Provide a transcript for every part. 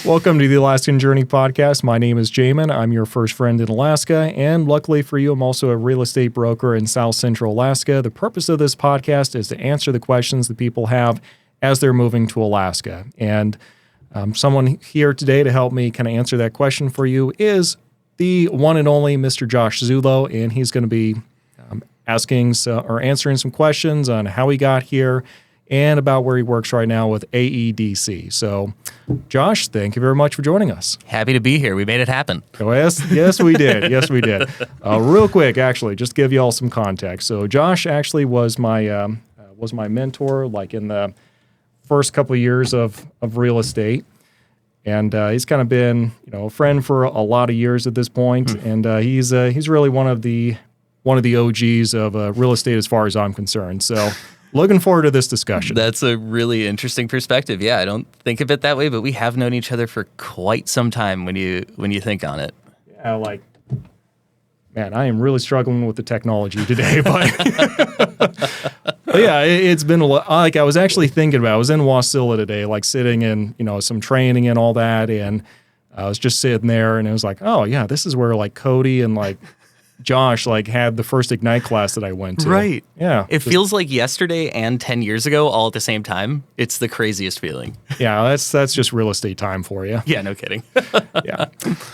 Welcome to the Alaskan Journey podcast. My name is Jamin. I'm your first friend in Alaska, and luckily for you, I'm also a real estate broker in South Central Alaska. The purpose of this podcast is to answer the questions that people have as they're moving to Alaska. And someone here today to help me kind of answer that question for you is the one and only Mr. Josh Zullo, and he's going to be answering some questions on how he got here and about where he works right now with AEDC. So, Josh, thank you very much for joining us. Happy to be here. We made it happen. Oh, yes, we did. Yes, we did. Real quick, actually, just to give you all some context. So, Josh actually was my mentor, like in the first couple of years of real estate, and he's kind of been, a friend for a lot of years at this point. And he's really one of the OGs of real estate as far as I'm concerned. So. Looking forward to this discussion. That's a really interesting perspective. Yeah, I don't think of it that way, but we have known each other for quite some time when you think on it. Yeah, man, I am really struggling with the technology today, but yeah, it's been I was actually thinking about it. I was in Wasilla today, sitting in, some training and all that, and I was just sitting there, and it was like, oh yeah, this is where Cody and Josh had the first Ignite class that I went to. Right. Yeah. It feels like yesterday and 10 years ago all at the same time. It's the craziest feeling. Yeah, that's just real estate time for you. Yeah, no kidding. Yeah.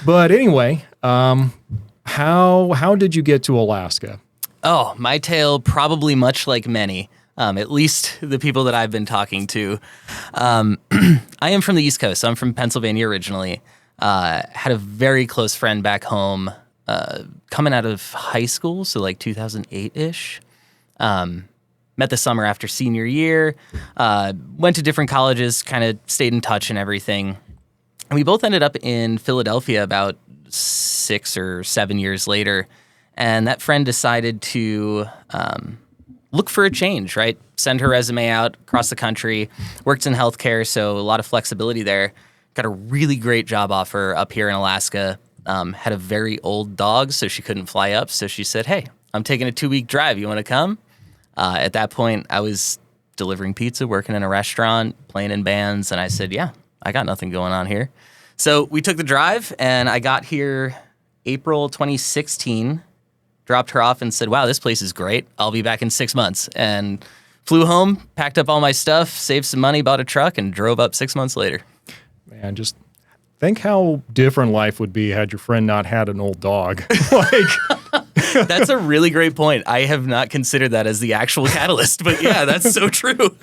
But anyway, how did you get to Alaska? Oh, my tale probably much like many. At least the people that I've been talking to. I am from the East Coast. I'm from Pennsylvania originally. Had a very close friend back home coming out of high school, so 2008-ish. Met the summer after senior year, went to different colleges, kind of stayed in touch and everything. And we both ended up in Philadelphia about 6 or 7 years later. And that friend decided to look for a change, right? Send her resume out across the country, worked in healthcare, so a lot of flexibility there. Got a really great job offer up here in Alaska. Had a very old dog, so she couldn't fly up. So she said, hey, I'm taking a 2-week drive. You want to come? At that point, I was delivering pizza, working in a restaurant, playing in bands. And I said, yeah, I got nothing going on here. So we took the drive, and I got here April 2016, dropped her off and said, wow, this place is great. I'll be back in 6 months. And flew home, packed up all my stuff, saved some money, bought a truck, and drove up 6 months later. Man, just think how different life would be had your friend not had an old dog. That's a really great point. I have not considered that as the actual catalyst, but yeah, that's so true.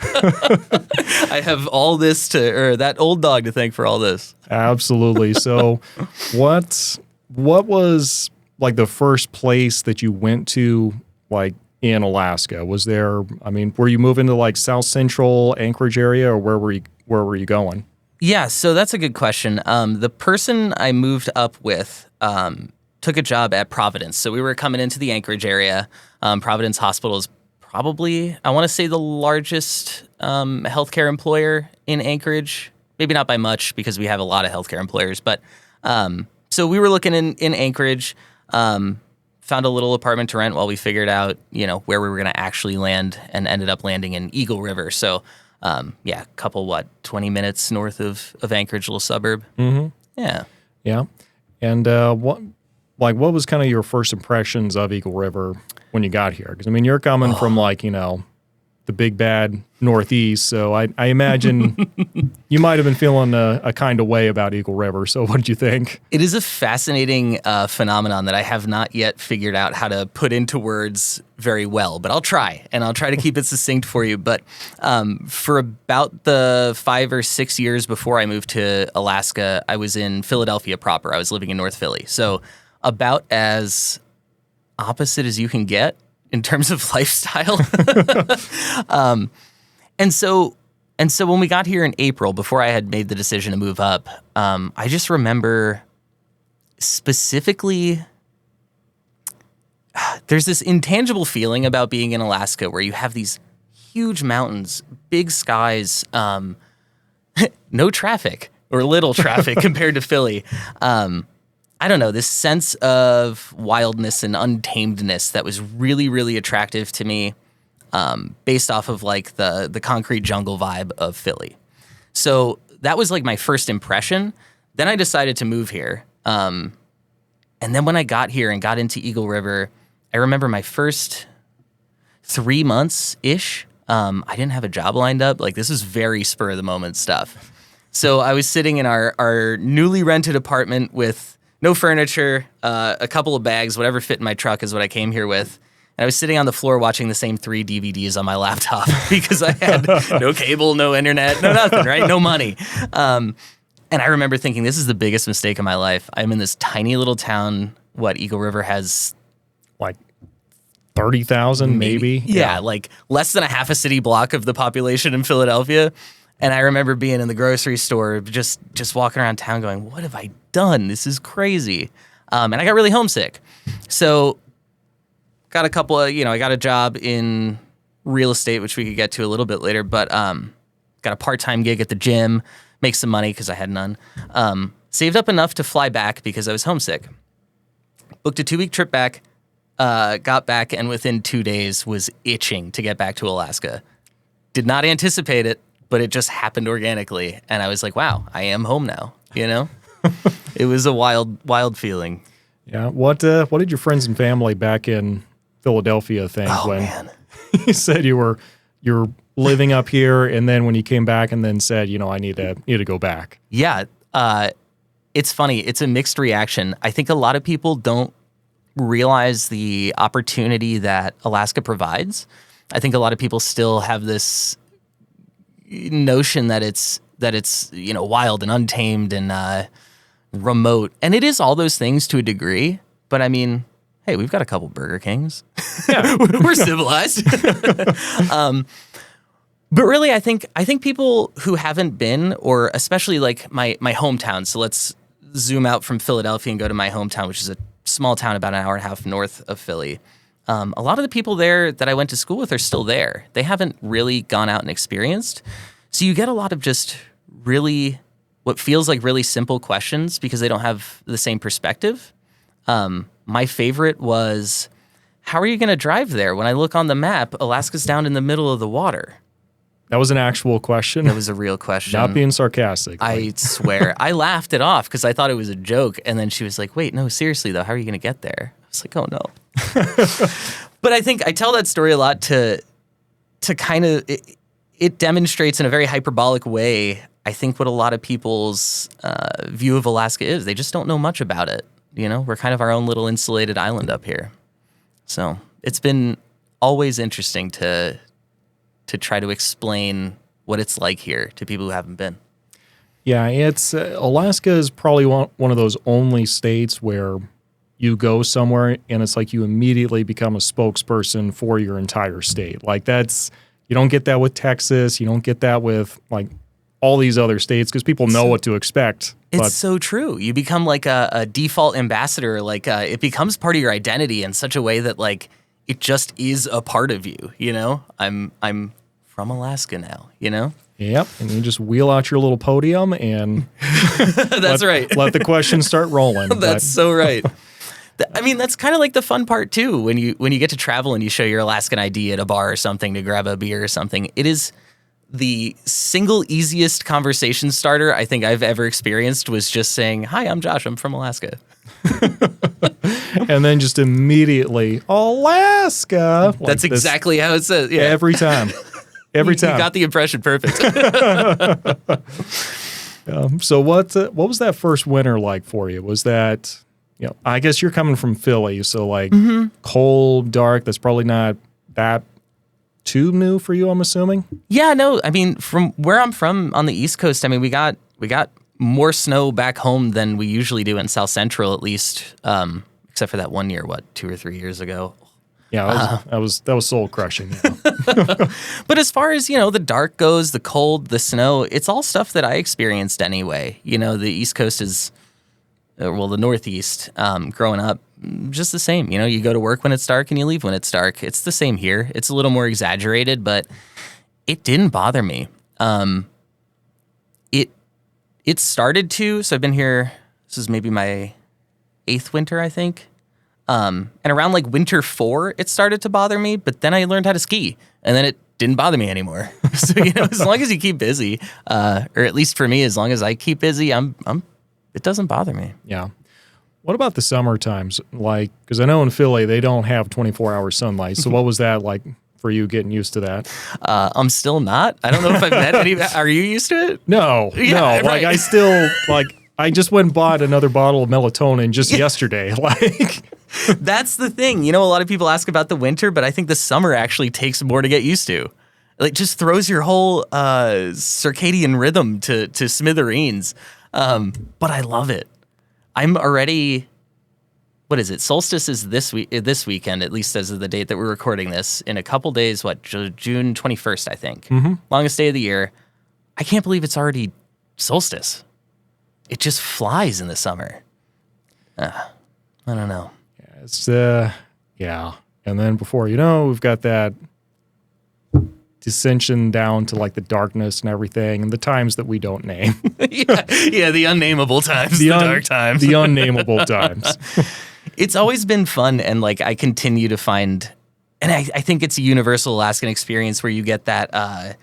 I have all this that old dog to thank for all this. Absolutely. So what was the first place that you went to in Alaska? Were you moving to South Central Anchorage area, or where were you going? Yeah, so that's a good question. The person I moved up with took a job at Providence. So we were coming into the Anchorage area. Providence Hospital is probably, I want to say, the largest healthcare employer in Anchorage. Maybe not by much, because we have a lot of healthcare employers. But so we were looking in Anchorage, found a little apartment to rent while we figured out, where we were going to actually land, and ended up landing in Eagle River. So a couple, 20 minutes north of Anchorage, little suburb. Mm-hmm. Yeah. Yeah. And what was kind of your first impressions of Eagle River when you got here? Because, you're coming from the big bad Northeast, so I imagine you might have been feeling a kind of way about Eagle River. So what did you think? It is a fascinating phenomenon that I have not yet figured out how to put into words very well, but I'll try, and I'll try to keep it succinct for you. But for about the 5 or 6 years before I moved to Alaska, I was in Philadelphia proper. I was living in North Philly. So about as opposite as you can get in terms of lifestyle. And so when we got here in April, before I had made the decision to move up, I just remember specifically, there's this intangible feeling about being in Alaska where you have these huge mountains, big skies, no traffic or little traffic compared to Philly. I don't know, this sense of wildness and untamedness that was really, really attractive to me, based off of the concrete jungle vibe of Philly. So that was my first impression. then I decided to move here. And then when I got here and got into Eagle River, I remember my first 3 months-ish, I didn't have a job lined up. Like, this was very spur-of-the-moment stuff. So I was sitting in our newly rented apartment with no furniture, a couple of bags, whatever fit in my truck is what I came here with. And I was sitting on the floor watching the same 3 DVDs on my laptop because I had no cable, no internet, no nothing, right? No money. And I remember thinking, this is the biggest mistake of my life. I'm in this tiny little town. Eagle River has... like 30,000 maybe? Yeah, like less than a half a city block of the population in Philadelphia. And I remember being in the grocery store, just walking around town going, what have I done? This is crazy. And I got really homesick. So got a couple of, I got a job in real estate, which we could get to a little bit later, but got a part-time gig at the gym, make some money because I had none. Saved up enough to fly back because I was homesick. Booked a 2-week trip back, got back, and within 2 days was itching to get back to Alaska. Did not anticipate it, but it just happened organically. And I was like, wow, I am home now, It was a wild feeling. Yeah. What did your friends and family back in Philadelphia think when you said you were living up here, and then when you came back and then said, I need to go back? Yeah. It's funny. It's a mixed reaction. I think a lot of people don't realize the opportunity that Alaska provides. I think a lot of people still have this notion that it's wild and untamed and remote, and it is all those things to a degree. But I mean, hey, we've got a couple Burger Kings. Yeah. We're civilized. But really, I think people who haven't been, or especially like my hometown. So let's zoom out from Philadelphia and go to my hometown, which is a small town about an hour and a half north of Philly. A lot of the people there that I went to school with are still there. They haven't really gone out and experienced. So you get a lot of just really what feels like really simple questions because they don't have the same perspective. My favorite was, how are you going to drive there? When I look on the map, Alaska's down in the middle of the water. That was an actual question? That was a real question. Not being sarcastic. I swear. I laughed it off because I thought it was a joke. And then she was like, wait, no, seriously, though, how are you going to get there? I was like, oh, no. But I think I tell that story a lot to kind of, it demonstrates in a very hyperbolic way, I think, what a lot of people's view of Alaska is. They just don't know much about it. We're kind of our own little insulated island up here. So it's been always interesting to try to explain what it's like here to people who haven't been. Yeah, it's Alaska is probably one of those only states where you go somewhere and it's like you immediately become a spokesperson for your entire state. Like you don't get that with Texas. You don't get that with like all these other states because people know what to expect. It's so true. You become like a default ambassador. Like it becomes part of your identity in such a way that like it just is a part of you. I'm from Alaska now. Yep, and you just wheel out your little podium and that's right. Let the questions start rolling. That's so right. I mean, that's kind of like the fun part too. When you get to travel and you show your Alaskan ID at a bar or something to grab a beer or something, it is the single easiest conversation starter I think I've ever experienced was just saying, "Hi, I'm Josh. I'm from Alaska." And then just immediately, Alaska. That's exactly how it says. Yeah. Every time. Every time. You got the impression perfect. So what was that first winter like for you? Was that, I guess you're coming from Philly, so like cold, dark, that's probably not that too new for you, I'm assuming? Yeah, no, I mean, from where I'm from on the East Coast, I mean, we got more snow back home than we usually do in South Central, at least, except for that one year, 2 or 3 years ago. Yeah, that was soul crushing. But as far as, the dark goes, the cold, the snow, it's all stuff that I experienced anyway. The East Coast is, the Northeast, growing up, just the same. You go to work when it's dark and you leave when it's dark. It's the same here. It's a little more exaggerated, but it didn't bother me. It started to, so I've been here, this is maybe my 8th winter, I think. And around like winter 4, it started to bother me, but then I learned how to ski and then it didn't bother me anymore. So, as long as you keep busy, or at least for me, as long as I keep busy, I'm It doesn't bother me. Yeah. What about the summer times? Like, because I know in Philly, they don't have 24-hour sunlight. So what was that like for you getting used to that? I'm still not. I don't know if I've met any. Are you used to it? No, Yeah, no. right. Like, I still, like, I just went and bought another bottle of melatonin just yesterday. Like, That's the thing. You know, a lot of people ask about the winter, but I think the summer actually takes more to get used to. Like, just throws your whole circadian rhythm to smithereens. But I love it. I'm already, what is it? Solstice is this weekend, at least as of the date that we're recording this. In a couple days, June 21st, I think. Mm-hmm. Longest day of the year. I can't believe it's already solstice. It just flies in the summer. I don't know. it's, yeah. And then before you know, we've got that dissension down to like the darkness and everything and the times that we don't name. yeah, the unnameable times, the dark times. The unnameable times. It's always been fun, and like I continue to find, and I think it's a universal Alaskan experience where you get that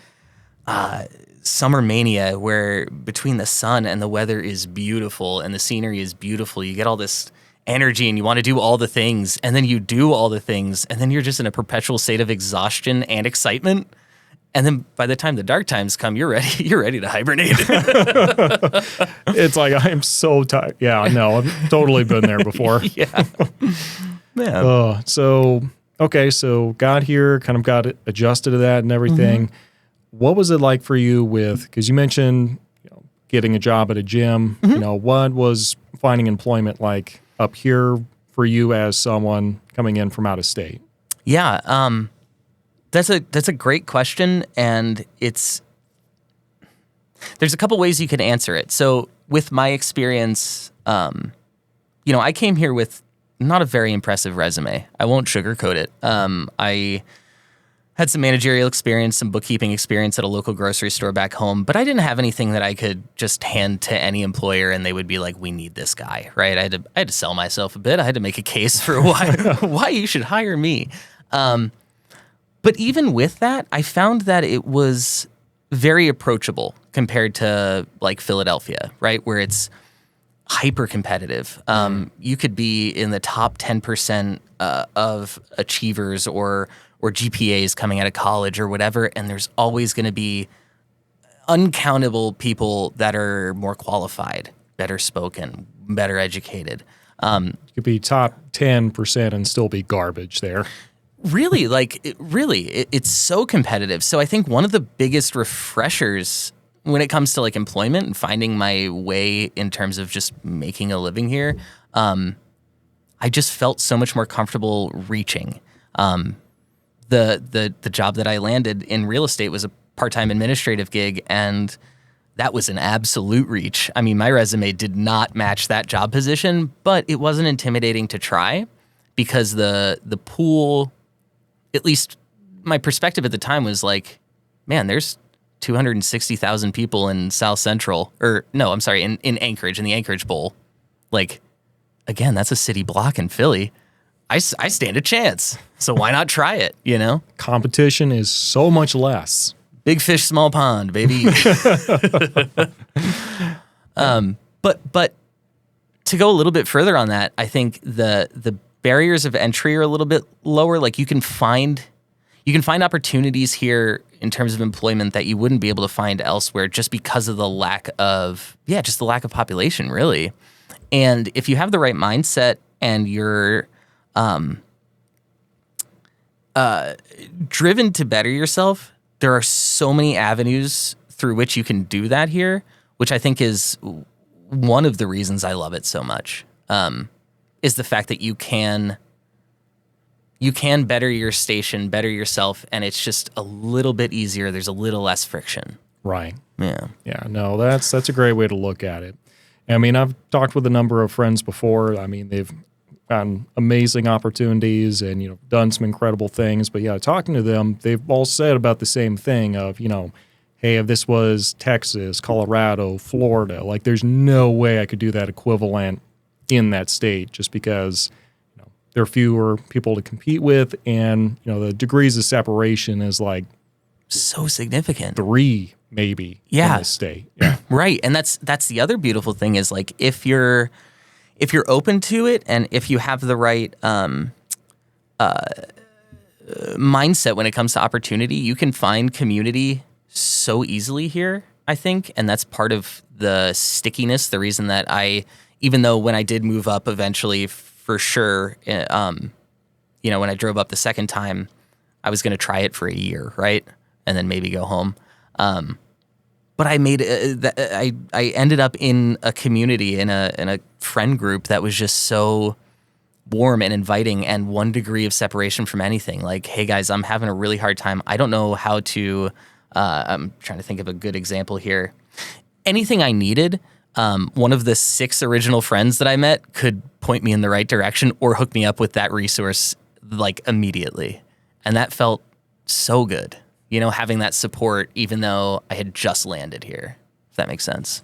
summer mania where between the sun and the weather is beautiful and the scenery is beautiful, you get all this energy and you want to do all the things, and then you do all the things, and then you're just in a perpetual state of exhaustion and excitement. And then by the time the dark times come, you're ready. You're ready to hibernate. It's like, I am so tired. Yeah, I know. I've totally been there before. Yeah. Man. So got here, kind of got adjusted to that and everything. What was it like for you because you mentioned getting a job at a gym. What was finding employment like up here for you as someone coming in from out of state? Yeah. That's a great question, and there's a couple ways you can answer it. So with my experience, I came here with not a very impressive resume. I won't sugarcoat it. I had some managerial experience, some bookkeeping experience at a local grocery store back home, but I didn't have anything that I could just hand to any employer and they would be like, we need this guy, right? I had to sell myself a bit. I had to make a case for why you should hire me. But even with that, I found that it was very approachable compared to like Philadelphia, right? Where it's hyper competitive. You could be in the top 10% of achievers or GPAs coming out of college or whatever, and there's always going to be uncountable people that are more qualified, better spoken, better educated. You could be top 10% and still be garbage there. Really, it's so competitive. So I think one of the biggest refreshers when it comes to like employment and finding my way in terms of just making a living here, I just felt so much more comfortable reaching. The job that I landed in real estate was a part-time administrative gig, and that was an absolute reach. I mean, my resume did not match that job position, but it wasn't intimidating to try because the pool, at least my perspective at the time was like, man, there's 260,000 people in South Central, in Anchorage, in the Anchorage Bowl. Like, again, that's a city block in Philly. I stand a chance. So why not try it, Competition is so much less. Big fish, small pond, baby. But to go a little bit further on that, I think the barriers of entry are a little bit lower. Like you can find opportunities here in terms of employment that you wouldn't be able to find elsewhere just because of the lack of population, really. And if you have the right mindset and you're driven to better yourself, there are so many avenues through which you can do that here, which I think is one of the reasons I love it so much. Is the fact that you can better your station, better yourself, and it's just a little bit easier. There's a little less friction. Right. Yeah. Yeah. No, that's a great way to look at it. I mean, I've talked with a number of friends before. I mean, they've gotten amazing opportunities and, done some incredible things. But yeah, talking to them, they've all said about the same thing of, hey, if this was Texas, Colorado, Florida, like there's no way I could do that equivalent in that state just because there are fewer people to compete with, and the degrees of separation is like so significant. 3 maybe Yeah. in this state. Yeah. Right. And that's the other beautiful thing is like if you're open to it and if you have the right mindset when it comes to opportunity, you can find community so easily here, I think. And that's part of the stickiness, the reason that even though when I did move up eventually, for sure, when I drove up the second time, I was going to try it for a year, right? And then maybe go home. But I made I ended up in a community, in a friend group that was just so warm and inviting, and 1 degree of separation from anything. Like, hey guys, I'm having a really hard time. I don't know how to. I'm trying to think of a good example here. Anything I needed, one of the 6 original friends that I met could point me in the right direction or hook me up with that resource like immediately, and that felt so good. Having that support, even though I had just landed here, if that makes sense.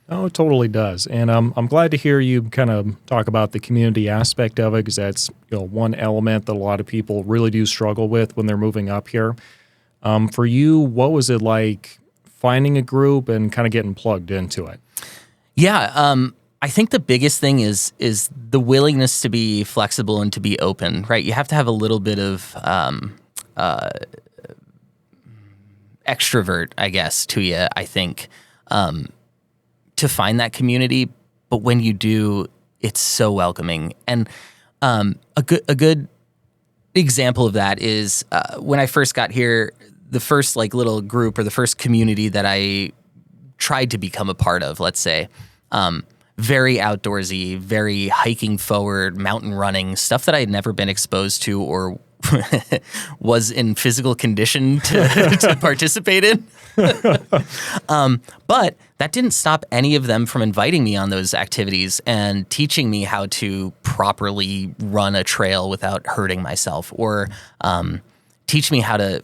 Oh, it totally does. And I'm glad to hear you kind of talk about the community aspect of it, because that's one element that a lot of people really do struggle with when they're moving up here. For you, what was it like finding a group and kind of getting plugged into it? Yeah, I think the biggest thing is the willingness to be flexible and to be open, right? You have to have a little bit of extrovert, I guess, to you, I think, to find that community. But when you do, it's so welcoming. And a good example of that is when I first got here, the first like little group or the first community that I tried to become a part of, let's say, very outdoorsy, very hiking forward, mountain running, stuff that I had never been exposed to or was in physical condition to participate in. But that didn't stop any of them from inviting me on those activities and teaching me how to properly run a trail without hurting myself, or teach me how to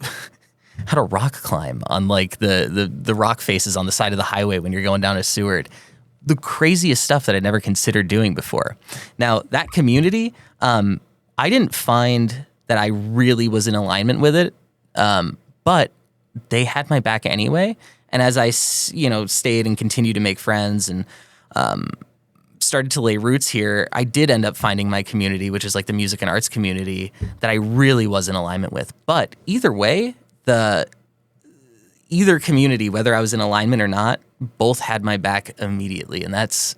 rock climb on like the rock faces on the side of the highway when you're going down a Seward. The craziest stuff that I'd never considered doing before. Now, that community, I didn't find that I really was in alignment with it, but they had my back anyway. And as I, stayed and continued to make friends and started to lay roots here, I did end up finding my community, which is like the music and arts community that I really was in alignment with. But either way, either community, whether I was in alignment or not, both had my back immediately. And that's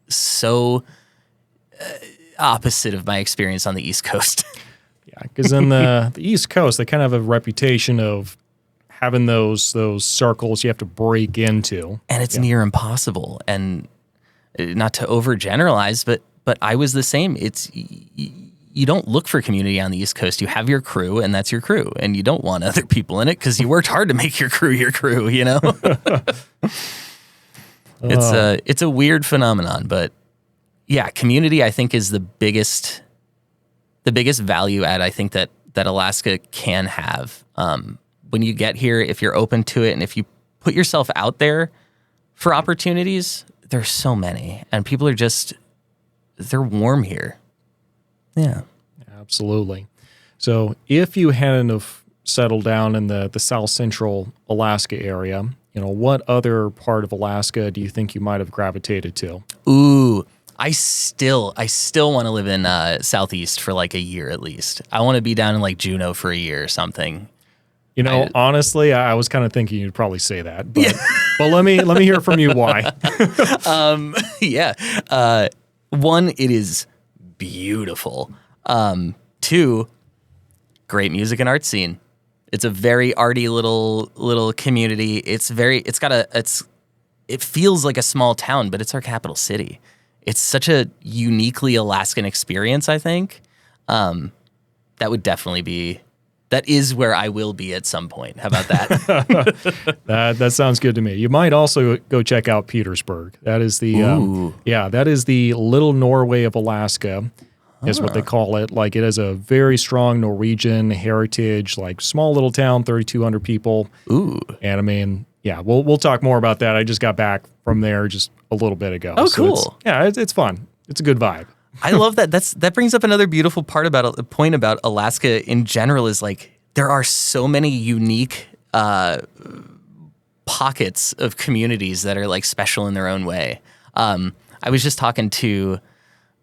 so opposite of my experience on the East Coast. Yeah, because in the East Coast, they kind of have a reputation of having those circles you have to break into. And it's near impossible. And not to overgeneralize, but I was the same. It's you don't look for community on the East Coast. You have your crew, and that's your crew. And you don't want other people in it because you worked hard to make your crew, It's a weird phenomenon, but yeah, community I think is the biggest value add I think that Alaska can have. When you get here, if you're open to it and if you put yourself out there for opportunities, there's so many, and people are they're warm here. Yeah. Absolutely. So if you hadn't have settled down in the South Central Alaska area, what other part of Alaska do you think you might have gravitated to? Ooh, I still want to live in Southeast for like a year at least. I want to be down in like Juneau for a year or something. Honestly, I was kind of thinking you'd probably say that, but but let me hear from you why. Yeah. One, it is beautiful. 2, great music and art scene. It's a very arty little community. It feels like a small town, but it's our capital city. It's such a uniquely Alaskan experience, I think. That is where I will be at some point. How about that? That sounds good to me. You might also go check out Petersburg. That is the little Norway of Alaska, is what they call it. Like, it has a very strong Norwegian heritage, like small little town, 3,200 people. Ooh. And I mean, yeah, we'll talk more about that. I just got back from there just a little bit ago. Oh, so cool. It's fun. It's a good vibe. I love that. That brings up another beautiful point about Alaska in general is like there are so many unique pockets of communities that are like special in their own way. I was just talking to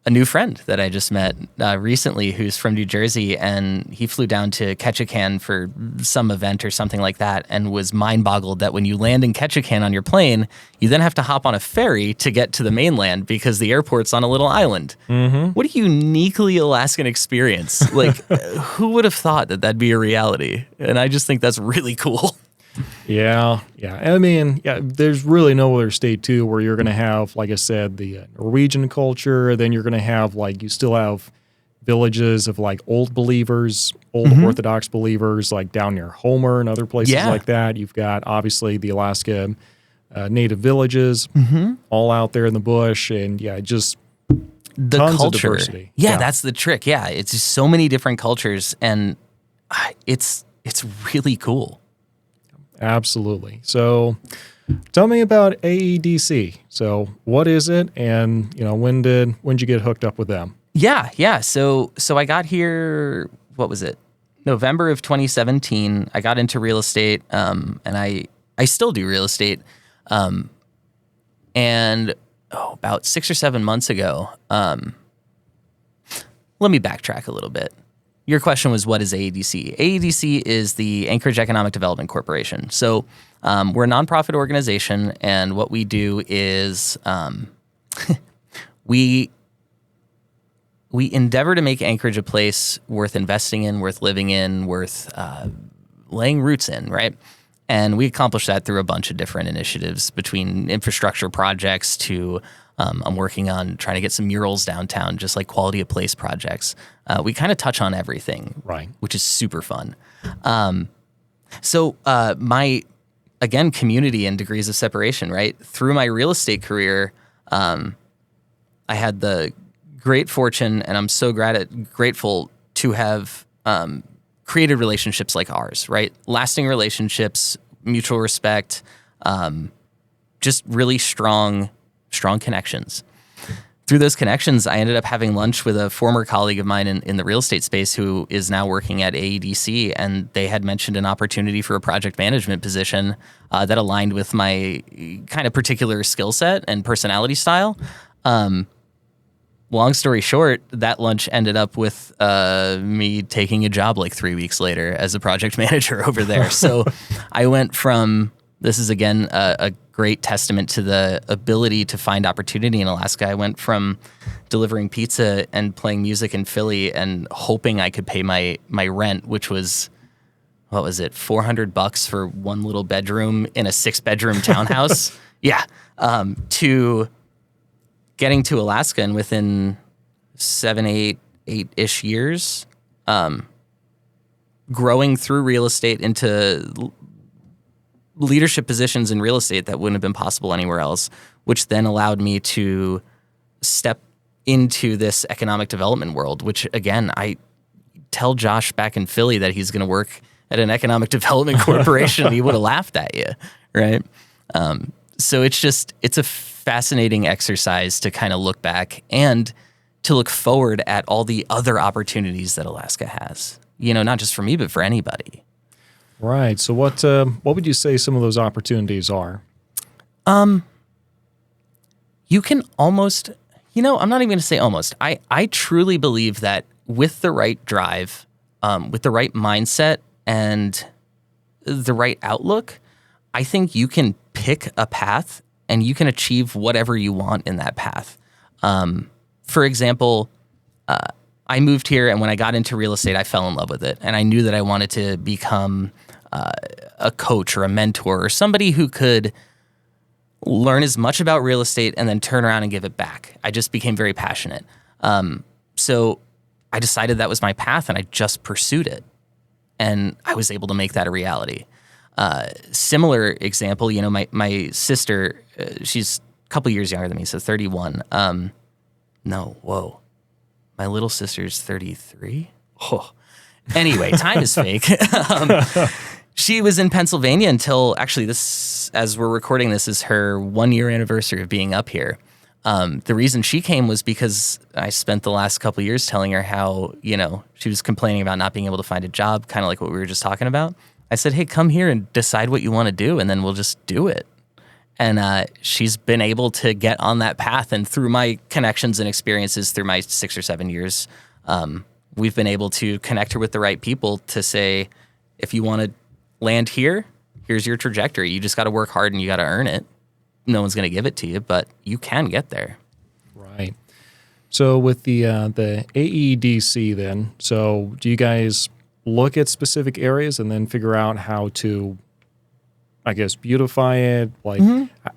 a new friend that I just met recently who's from New Jersey, and he flew down to Ketchikan for some event or something like that and was mind-boggled that when you land in Ketchikan on your plane, you then have to hop on a ferry to get to the mainland because the airport's on a little island. Mm-hmm. What a uniquely Alaskan experience. Like, who would have thought that that'd be a reality? And I just think that's really cool. Yeah. I mean, there's really no other state, too, where you're going to have, like I said, the Norwegian culture. Then you're going to have, like, you still have villages of, like, old believers, old Orthodox believers, like down near Homer and other places like that. You've got, obviously, the Alaska native villages all out there in the bush. And, just the tons culture. of diversity. Yeah, that's the trick. Yeah, it's just so many different cultures, and it's really cool. Absolutely. So tell me about AEDC. So what is it, and when did you get hooked up with them? Yeah. So I got here, what was it? November of 2017. I got into real estate, and I still do real estate. And about 6 or 7 months ago, let me backtrack a little bit. Your question was, what is AEDC? AEDC is the Anchorage Economic Development Corporation. So we're a nonprofit organization, and what we do is we endeavor to make Anchorage a place worth investing in, worth living in, worth laying roots in, right? And we accomplish that through a bunch of different initiatives, between infrastructure projects to I'm working on trying to get some murals downtown, just like quality of place projects. We kind of touch on everything, right? Which is super fun. So my, again, community and degrees of separation, right? Through my real estate career, I had the great fortune, and I'm so grateful to have created relationships like ours, right? Lasting relationships, mutual respect, just really strong connections. Through those connections, I ended up having lunch with a former colleague of mine in the real estate space who is now working at AEDC, and they had mentioned an opportunity for a project management position that aligned with my kind of particular skill set and personality style. Long story short, that lunch ended up with me taking a job like 3 weeks later as a project manager over there. So I went from, this is again a great testament to the ability to find opportunity in Alaska. I went from delivering pizza and playing music in Philly and hoping I could pay my rent, which was, what was it, $400 for one little bedroom in a 6-bedroom townhouse. To getting to Alaska, and within 8-ish years, growing through real estate into leadership positions in real estate that wouldn't have been possible anywhere else, which then allowed me to step into this economic development world, which, again, I tell Josh back in Philly that he's going to work at an economic development corporation, he would have laughed at you, right? So it's a fascinating exercise to kind of look back and to look forward at all the other opportunities that Alaska has, not just for me, but for anybody. Right. So what would you say some of those opportunities are? You can almost, I'm not even going to say almost. I truly believe that with the right drive, with the right mindset and the right outlook, I think you can pick a path and you can achieve whatever you want in that path. For example, I moved here, and when I got into real estate, I fell in love with it. And I knew that I wanted to become a coach or a mentor or somebody who could learn as much about real estate and then turn around and give it back. I just became very passionate. So I decided that was my path, and I just pursued it. And I was able to make that a reality. Similar example, my sister, she's a couple years younger than me, so 31. My little sister's 33. Oh. Anyway, time is fake. She was in Pennsylvania until, actually, this, as we're recording this, is her 1-year anniversary of being up here. The reason she came was because I spent the last couple of years telling her how, she was complaining about not being able to find a job, kind of like what we were just talking about. I said, hey, come here and decide what you want to do, and then we'll just do it. And she's been able to get on that path. And through my connections and experiences through my 6 or 7 years, we've been able to connect her with the right people to say, if you want to land here, here's your trajectory. You just got to work hard and you got to earn it. No one's going to give it to you, but you can get there. Right. So with the AEDC then, so do you guys look at specific areas and then figure out how to, I guess, beautify it? Like,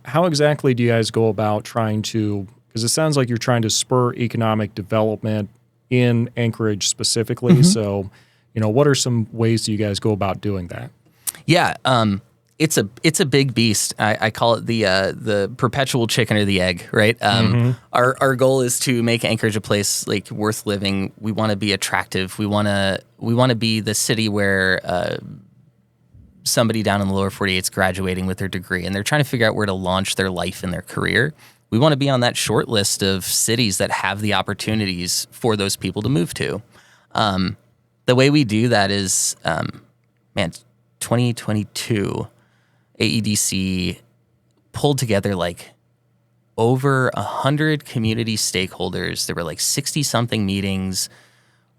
how exactly do you guys go about trying to, because it sounds like you're trying to spur economic development in Anchorage specifically. So, what are some ways do you guys go about doing that? Yeah. It's a big beast. I call it the perpetual chicken or the egg, right? Our goal is to make Anchorage a place like worth living. We want to be attractive. We want to be the city where somebody down in the lower 48 is graduating with their degree and they're trying to figure out where to launch their life and their career. We want to be on that short list of cities that have the opportunities for those people to move to. The way we do that is, 2022, AEDC pulled together like over 100 community stakeholders. There were like 60-something meetings.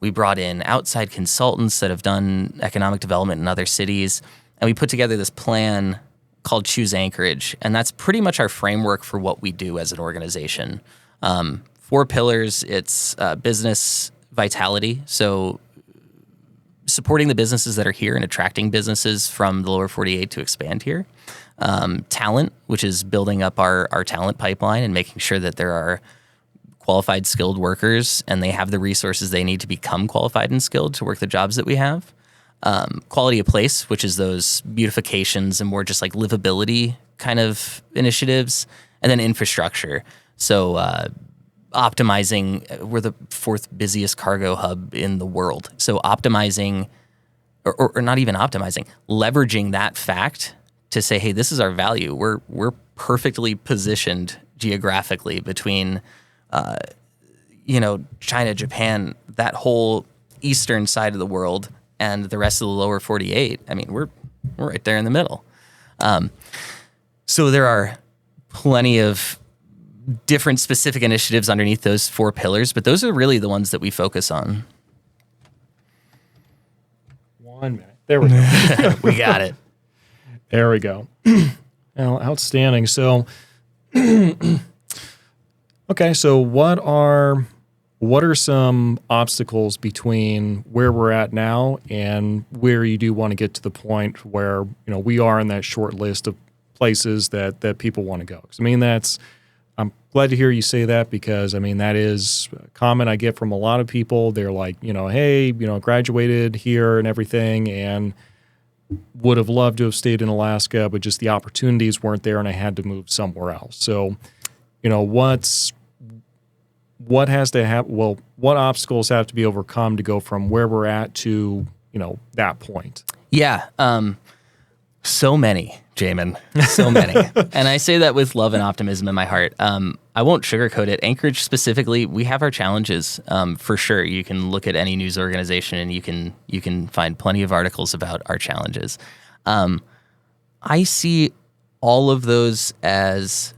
We brought in outside consultants that have done economic development in other cities, and we put together this plan called Choose Anchorage, and that's pretty much our framework for what we do as an organization. 4 pillars. It's business vitality, so supporting the businesses that are here and attracting businesses from the lower 48 to expand here. Talent, which is building up our talent pipeline and making sure that there are qualified, skilled workers and they have the resources they need to become qualified and skilled to work the jobs that we have. Quality of place, which is those beautifications and more just like livability kind of initiatives. And then infrastructure. So optimizing, we're the 4th busiest cargo hub in the world. So optimizing, or not even optimizing, leveraging that fact to say, hey, this is our value. We're perfectly positioned geographically between, China, Japan, that whole eastern side of the world and the rest of the lower 48. I mean, we're right there in the middle. So there are plenty of different specific initiatives underneath those 4 pillars, but those are really the ones that we focus on. 1 minute. There we go. We got it. There we go. Well, outstanding. So, okay. So what are some obstacles between where we're at now and where you do want to get to the point where, we are in that short list of places that people want to go? 'Cause I'm glad to hear you say that because, that is a comment I get from a lot of people. They're like, hey, graduated here and everything and would have loved to have stayed in Alaska, but just the opportunities weren't there and I had to move somewhere else. So, what has to happen? Well, what obstacles have to be overcome to go from where we're at to, that point? Yeah. So many, Jamin, so many. And I say that with love and optimism in my heart. I won't sugarcoat it. Anchorage specifically, we have our challenges for sure. You can look at any news organization and you can find plenty of articles about our challenges. I see all of those as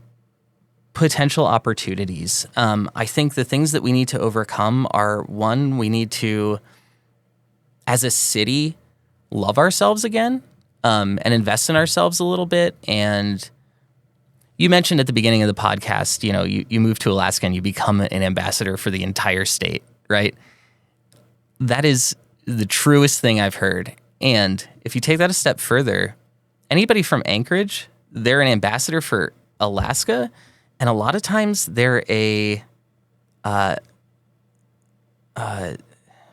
potential opportunities. I think the things that we need to overcome are, one, we need to, as a city, love ourselves again. And invest in ourselves a little bit. And you mentioned at the beginning of the podcast, you move to Alaska and you become an ambassador for the entire state, right? That is the truest thing I've heard. And if you take that a step further, anybody from Anchorage, they're an ambassador for Alaska. And a lot of times they're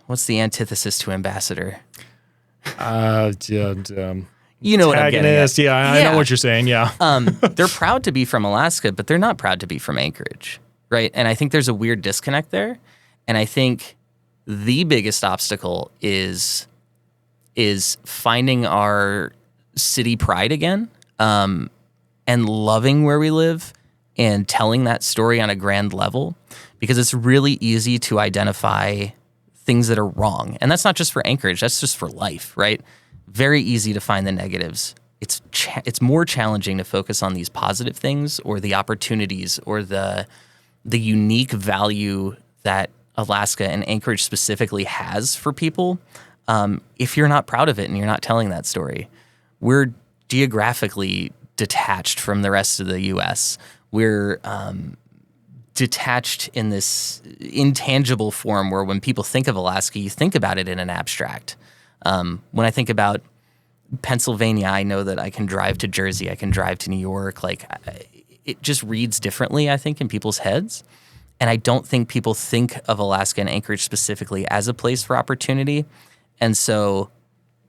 what's the antithesis to ambassador? You know what I'm getting at. Yeah, I know what you're saying. Yeah. They're proud to be from Alaska, but they're not proud to be from Anchorage, right? And I think there's a weird disconnect there. And I think the biggest obstacle is finding our city pride again, and loving where we live and telling that story on a grand level, because it's really easy to identify things that are wrong. And that's not just for Anchorage, that's just for life, right? very easy to find the negatives. It's more challenging to focus on these positive things or the opportunities or the unique value that Alaska and Anchorage specifically has for people. If you're not proud of it and you're not telling that story, we're geographically detached from the rest of the U.S. We're detached in this intangible form where when people think of Alaska, you think about it in an abstract. When I think about Pennsylvania, I know that I can drive to Jersey, I can drive to New York. Like, it just reads differently, I think, in people's heads. And I don't think people think of Alaska and Anchorage specifically as a place for opportunity. And so,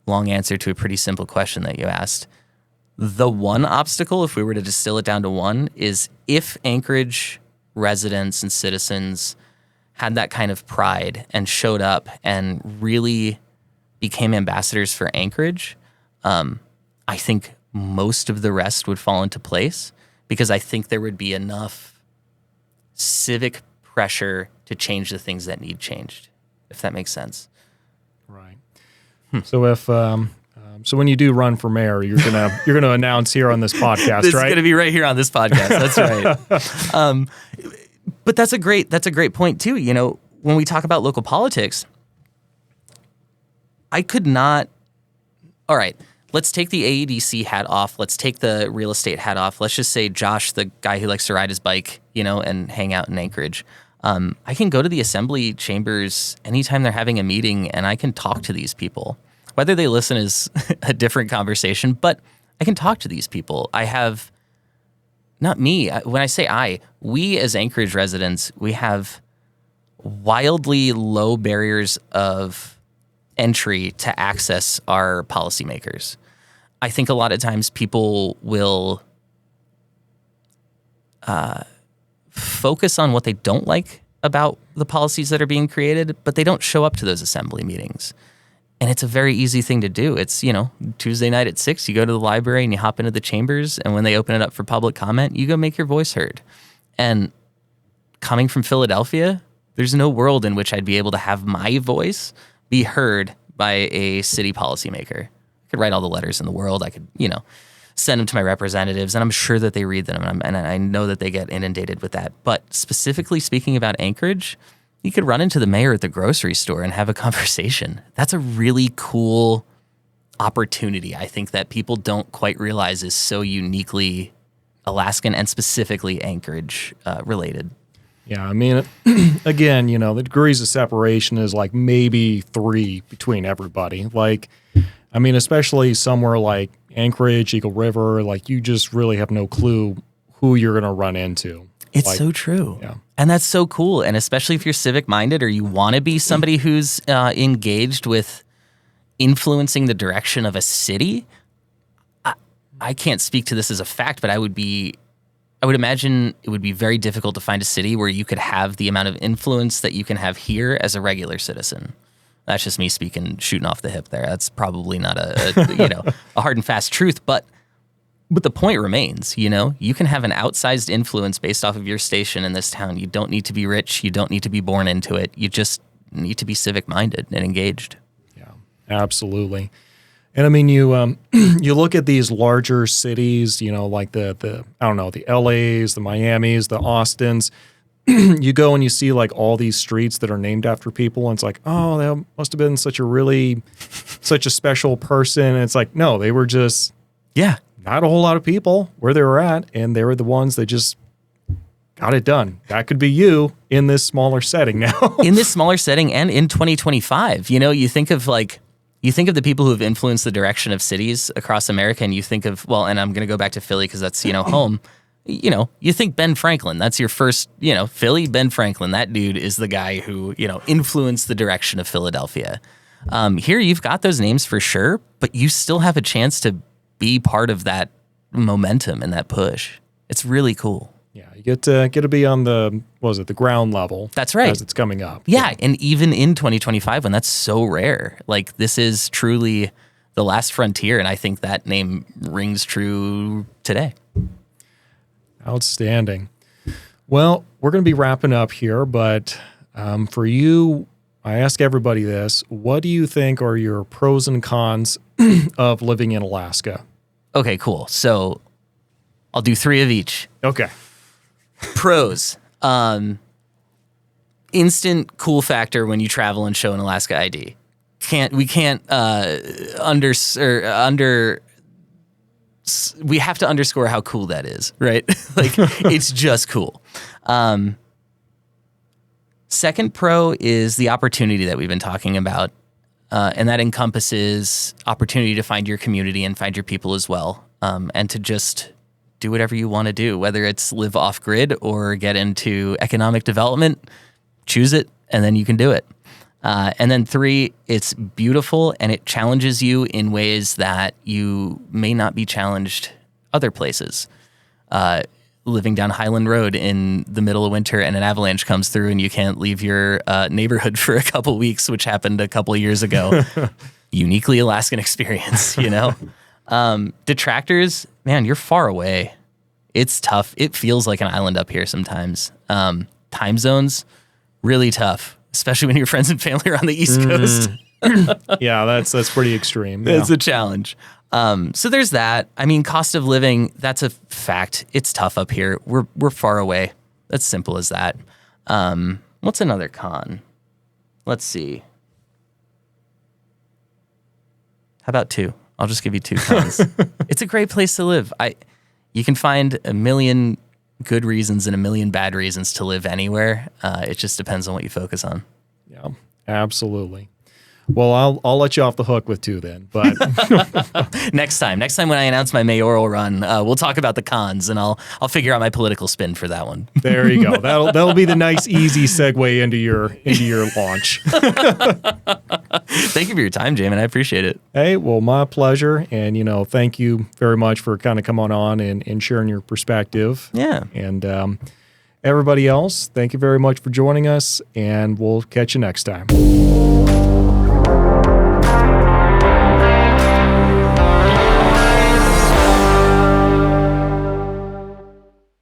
long answer to a pretty simple question that you asked. The one obstacle, if we were to distill it down to one, is if Anchorage residents and citizens had that kind of pride and showed up and really became ambassadors for Anchorage, I think most of the rest would fall into place, because I think there would be enough civic pressure to change the things that need changed, if that makes sense. Right. So if so when you do run for mayor, you're gonna announce here on this podcast, this right? It's gonna be right here on this podcast. That's right. But that's a great point too. You know, when we talk about local politics, I could not. All right, let's take the AEDC hat off. Let's take the real estate hat off. Let's just say Josh, the guy who likes to ride his bike, and hang out in Anchorage. I can go to the assembly chambers anytime they're having a meeting, and I can talk to these people. Whether they listen is a different conversation, but I can talk to these people. I have, not me, when I say we as Anchorage residents, we have wildly low barriers of entry to access our policymakers. I think a lot of times people will focus on what they don't like about the policies that are being created, but they don't show up to those assembly meetings. And it's a very easy thing to do. It's, Tuesday night at 6, you go to the library and you hop into the chambers, and when they open it up for public comment, you go make your voice heard. And coming from Philadelphia, there's no world in which I'd be able to have my voice be heard by a city policymaker. I could write all the letters in the world. I could, send them to my representatives, and I'm sure that they read them, and I know that they get inundated with that. But specifically speaking about Anchorage, you could run into the mayor at the grocery store and have a conversation. That's a really cool opportunity, I think, that people don't quite realize is so uniquely Alaskan and specifically Anchorage related. Yeah, I mean, again, the degrees of separation is like maybe 3 between everybody. Like, I mean, especially somewhere like Anchorage, Eagle River, like you just really have no clue who you're going to run into. It's so true. Yeah. And that's so cool. And especially if you're civic minded or you want to be somebody who's engaged with influencing the direction of a city. I can't speak to this as a fact, but I would imagine it would be very difficult to find a city where you could have the amount of influence that you can have here as a regular citizen. That's just me speaking, shooting off the hip there. That's probably not a hard and fast truth, but the point remains, you can have an outsized influence based off of your station in this town. You don't need to be rich. You don't need to be born into it. You just need to be civic minded and engaged. Yeah, absolutely. And I mean, you you look at these larger cities, like the LAs, the Miamis, the Austins. You go and you see like all these streets that are named after people, and it's like, oh, that must have been such a special person. And it's like, no, they were just not a whole lot of people where they were at, and they were the ones that just got it done. That could be you in this smaller setting now. In this smaller setting and in 2025, you think of the people who have influenced the direction of cities across America, and you think of, and I'm going to go back to Philly because that's, home. You think Ben Franklin, that's your first, Philly, Ben Franklin. That dude is the guy who, influenced the direction of Philadelphia. Here you've got those names for sure, but you still have a chance to be part of that momentum and that push. It's really cool. Yeah, you get to be on the ground level. That's right. As it's coming up. Yeah, and even in 2025, when that's so rare, like this is truly the last frontier, and I think that name rings true today. Outstanding. Well, we're going to be wrapping up here, but for you, I ask everybody this: what do you think are your pros and cons of living in Alaska? Okay, cool. So I'll do 3 of each. Okay. Pros. Instant cool factor when you travel and show an Alaska ID. We have to underscore how cool that is, right? Like, it's just cool. Second pro is the opportunity that we've been talking about. And that encompasses opportunity to find your community and find your people as well. And to just do whatever you want to do, whether it's live off grid or get into economic development, choose it, and then you can do it. And then 3, it's beautiful and it challenges you in ways that you may not be challenged other places. Living down Highland Road in the middle of winter and an avalanche comes through and you can't leave your neighborhood for a couple weeks, which happened a couple of years ago. Uniquely Alaskan experience, you know? Detractors, man, you're far away. It's tough. It feels like an island up here sometimes. Time zones, really tough, especially when your friends and family are on the East Coast. Yeah, that's pretty extreme. Yeah. It's a challenge. So there's that. I mean, cost of living, that's a fact. It's tough up here. We're far away. That's simple as that. What's another con? Let's see. How about 2? I'll just give you 2 cons. It's a great place to live. You can find a million good reasons and a million bad reasons to live anywhere. It just depends on what you focus on. Yeah, absolutely. Well, I'll let you off the hook with 2 then. But next time when I announce my mayoral run, we'll talk about the cons, and I'll figure out my political spin for that one. There you go. That'll be the nice, easy segue into your launch. Thank you for your time, Jamin. I appreciate it. Hey, well, my pleasure, and thank you very much for kind of coming on and sharing your perspective. Yeah. And everybody else, thank you very much for joining us, and we'll catch you next time.